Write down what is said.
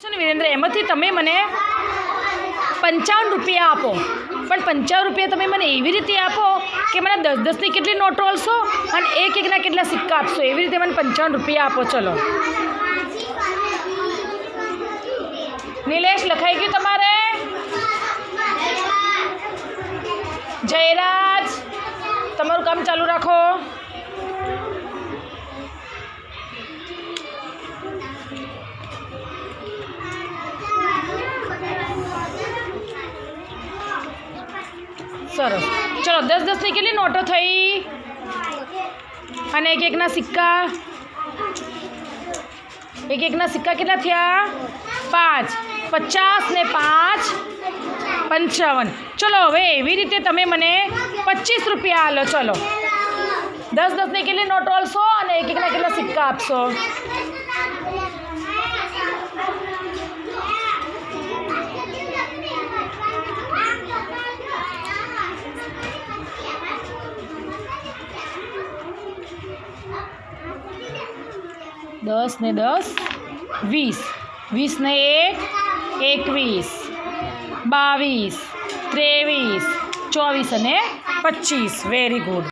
वीरेन्द्र एमांथी तमे मने 55 रुपया आपो पण 55 रुपया तमे मने एवी रीते आपो कि मने 10-10 ની કેટલી નોટો આલશો અને એક એકના કેટલા સિક્કા આપશો એવી રીતે મને 55 रुपया આપો। चलो नीलेश लखाई गયું તમારે? जयराज તમારું કામ ચાલુ રાખો। सरस चलो 10-10 ની કેટલી નોટો થઈ અને એક એકના સિક્કા કેટલા થયા? 5 50 ને 5 55। चलो હવે એવી રીતે તમે મને 25 રૂપિયા આલો। चलो 10-10 ની કેટલી નોટો આલશો અને એક એકના કેટલા સિક્કા આપશો? दस ने 10 20 20 ने 1 21 22 23 24 અને 25। Very good.